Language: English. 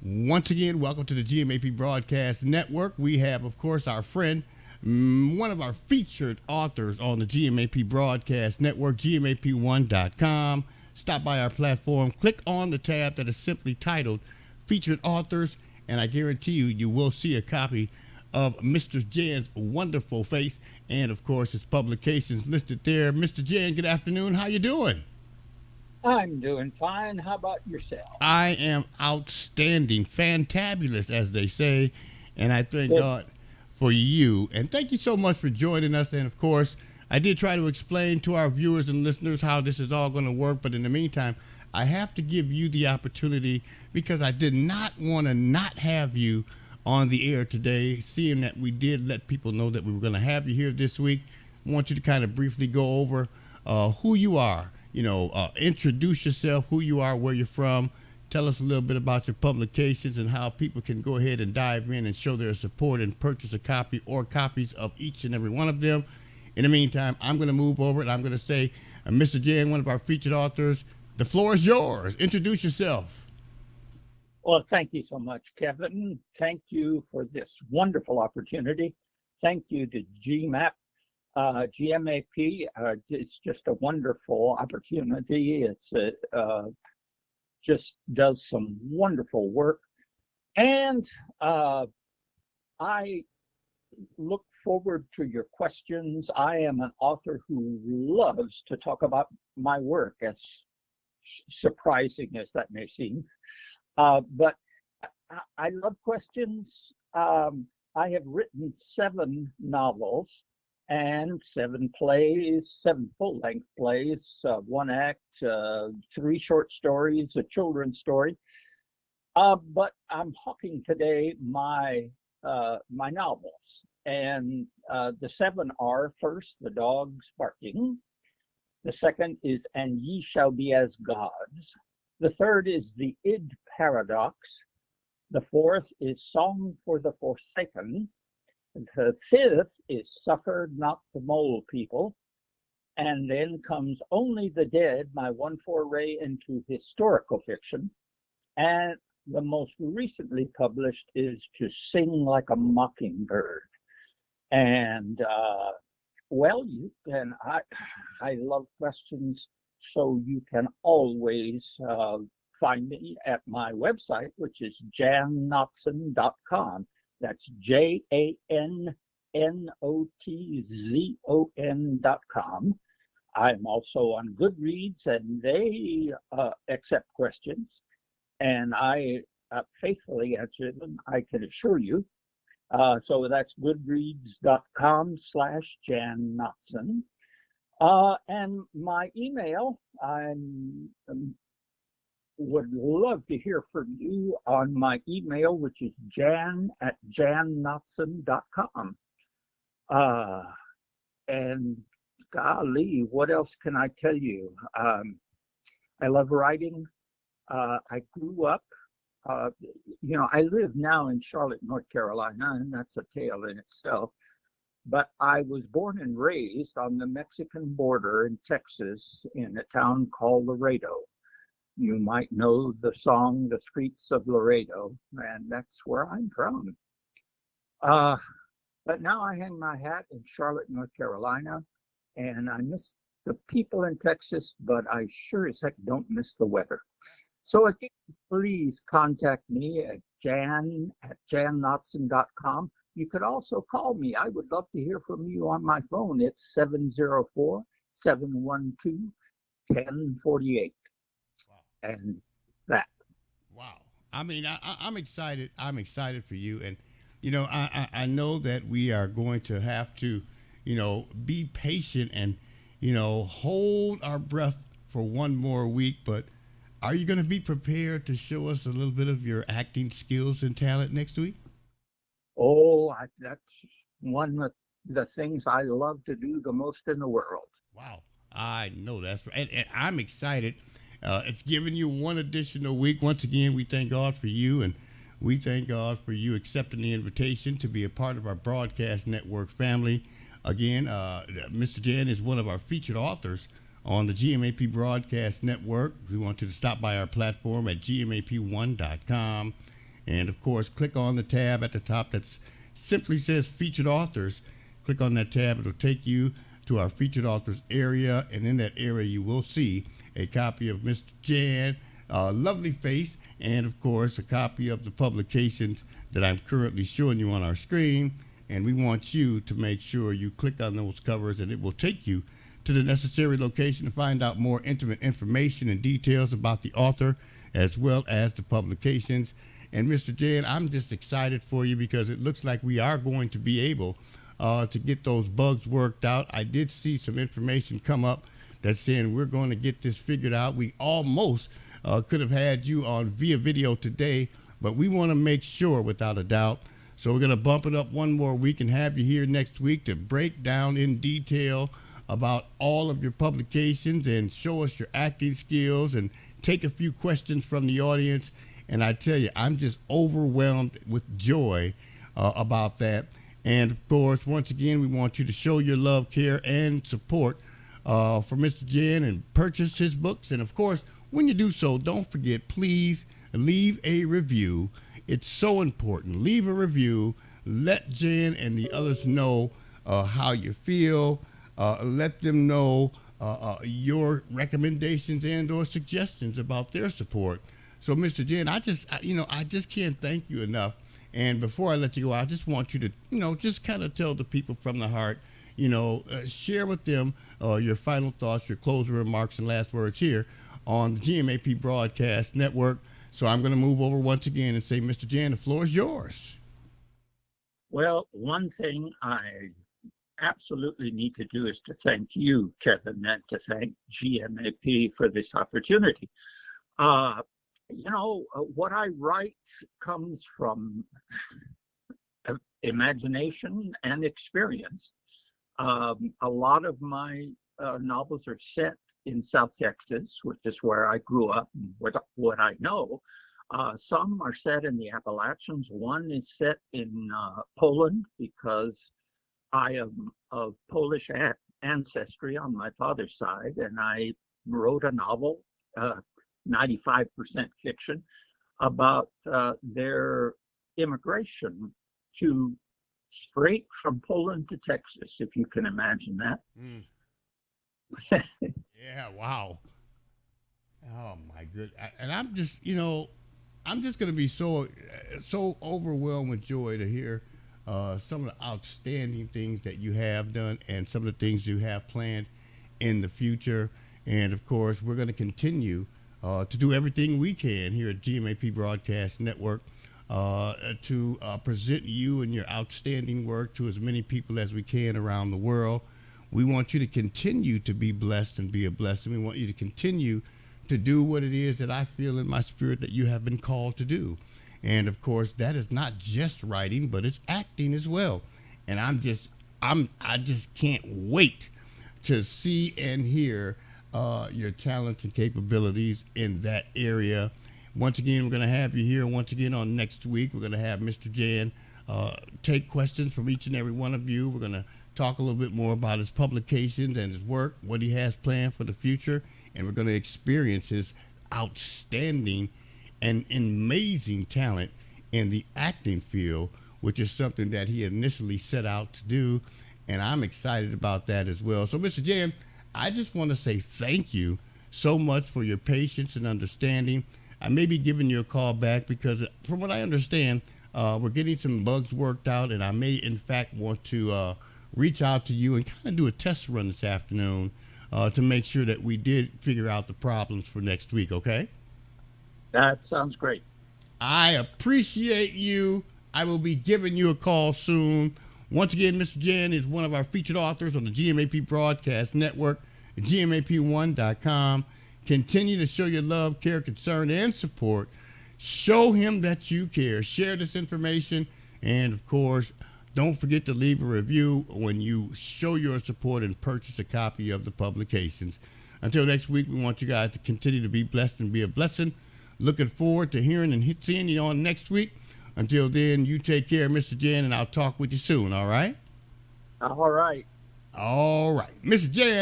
Once again, welcome to the GMAP Broadcast Network. We have, of course, our friend, one of our featured authors on the GMAP Broadcast Network, GMAP1.com. Stop by our platform, click on the tab that is simply titled Featured Authors, and I guarantee you, you will see a copy of Mr. Jan's wonderful face and, of course, his publications listed there. Mr. Jan, good afternoon. How you doing? I'm doing fine. How about yourself? I am outstanding, fantabulous, as they say, and I thank Good. God for you. And thank you so much for joining us. And of course, I did try to explain to our viewers and listeners how this is all going to work, but in the meantime, I have to give you the opportunity because I did not want to not have you on the air today, seeing that we did let people know that we were going to have you here this week. I want you to kind of briefly go over who you are, introduce yourself, who you are, where you're from. Tell us a little bit about your publications and how people can go ahead and dive in and show their support and purchase a copy or copies of each and every one of them. In the meantime, I'm going to move over and I'm going to say, Mr. Jan, one of our featured authors, the floor is yours. Introduce yourself. Well, thank you so much, Kevin. Thank you for this wonderful opportunity. Thank you to GMAP, GMAP. It's just a wonderful opportunity. It's just does some wonderful work. And I look forward to your questions. I am an author who loves to talk about my work, as surprising as that may seem. But I love questions. I have written 7 novels and 7 plays, 7 full-length plays, 1 act, 3 short stories, a children's story. But I'm hawking today my novels, and the 7 are: first, The Dogs Barking. The second is And Ye Shall Be as Gods. The third is The Id Paradox. The fourth is Song for the Forsaken. The fifth is Suffer Not the Mole People. And then comes Only the Dead, my one foray into historical fiction. And the most recently published is To Sing Like a Mockingbird. And well, you can. I love questions, so you can always find me at my website, which is jannotzon.com. That's JANNOTZON.com. I'm also on Goodreads, and they accept questions, and I faithfully answer them, I can assure you. So that's goodreads.com/Jan Notzon. And my email, I would love to hear from you on my email, which is jan@jannotzon.com. And golly, what else can I tell you? I love writing. I grew up, I live now in Charlotte, North Carolina, and that's a tale in itself. But I was born and raised on the Mexican border in Texas in a town called Laredo. You might know the song, The Streets of Laredo, and that's where I'm from. But now I hang my hat in Charlotte, North Carolina, and I miss the people in Texas, but I sure as heck don't miss the weather. So again, please contact me at jan@jannotzon.com. You could also call me. I would love to hear from you on my phone. It's 704-712-1048. Wow. And that. Wow. I mean, I'm excited. I'm excited for you. And, I know that we are going to have to, be patient and, hold our breath for one more week. But are you going to be prepared to show us a little bit of your acting skills and talent next week? Oh, that's one of the things I love to do the most in the world. Wow. I know that's right. And I'm excited. It's giving you one additional week. Once again, we thank God for you, and we thank God for you accepting the invitation to be a part of our broadcast network family. Again, Mr. Jan is one of our featured authors on the GMAP Broadcast Network. We want you to stop by our platform at GMAP1.com. And of course, click on the tab at the top that simply says featured authors. Click on that tab, it'll take you to our featured authors area, and in that area you will see a copy of Mr. Jan, lovely face, and of course a copy of the publications that I'm currently showing you on our screen. And we want you to make sure you click on those covers, and it will take you to the necessary location to find out more intimate information and details about the author as well as the publications. And Mr. Jan, I'm just excited for you because it looks like we are going to be able to get those bugs worked out. I did see some information come up that's saying we're going to get this figured out. We almost could have had you on via video today, but we want to make sure without a doubt. So we're going to bump it up one more week and have you here next week to break down in detail about all of your publications and show us your acting skills and take a few questions from the audience. And I tell you, I'm just overwhelmed with joy about that. And of course, once again, we want you to show your love, care, and support for Mr. Jan and purchase his books. And of course, when you do so, don't forget, please leave a review. It's so important. Leave a review. Let Jan and the others know how you feel. Let them know your recommendations and or suggestions about their support. So, Mr. Jan, I just can't thank you enough. And before I let you go, I just want you to, just kind of tell the people from the heart, share with them your final thoughts, your closing remarks, and last words here on the GMAP Broadcast Network. So I'm going to move over once again and say, Mr. Jan, the floor is yours. Well, one thing I absolutely need to do is to thank you, Kevin, and to thank GMAP for this opportunity. What I write comes from imagination and experience. A lot of my novels are set in South Texas, which is where I grew up and what I know. Some are set in the Appalachians. One is set in Poland because I am of Polish ancestry on my father's side, and I wrote a novel, 95% fiction, about their immigration straight from Poland to Texas, if you can imagine that. Mm. Yeah, wow. Oh my goodness. And I'm just going to be so overwhelmed with joy to hear some of the outstanding things that you have done and some of the things you have planned in the future. And of course, we're going to continue to do everything we can here at GMAP Broadcast Network to present you and your outstanding work to as many people as we can around the world. We want you to continue to be blessed and be a blessing. We want you to continue to do what it is that I feel in my spirit that you have been called to do. And of course, that is not just writing, but it's acting as well. And I just can't wait to see and hear your talents and capabilities in that area. Once again, we're going to have you here once again on next week. We're going to have Mr. Jan take questions from each and every one of you. We're going to talk a little bit more about his publications and his work, what he has planned for the future, and we're going to experience his outstanding and amazing talent in the acting field, which is something that he initially set out to do, and I'm excited about that as well. So, Mr. Jan, I just want to say thank you so much for your patience and understanding. I may be giving you a call back because, from what I understand, we're getting some bugs worked out, and I may, in fact, want to reach out to you and kind of do a test run this afternoon to make sure that we did figure out the problems for next week, okay? That sounds great. I appreciate you. I will be giving you a call soon. Once again, Mr. Jan is one of our featured authors on the GMAP Broadcast Network, GMAP1.com. Continue to show your love, care, concern, and support. Show him that you care. Share this information. And, of course, don't forget to leave a review when you show your support and purchase a copy of the publications. Until next week, we want you guys to continue to be blessed and be a blessing. Looking forward to hearing and seeing you on next week. Until then, you take care, Mr. Jan, and I'll talk with you soon, all right? All right. All right. Mr. Jan.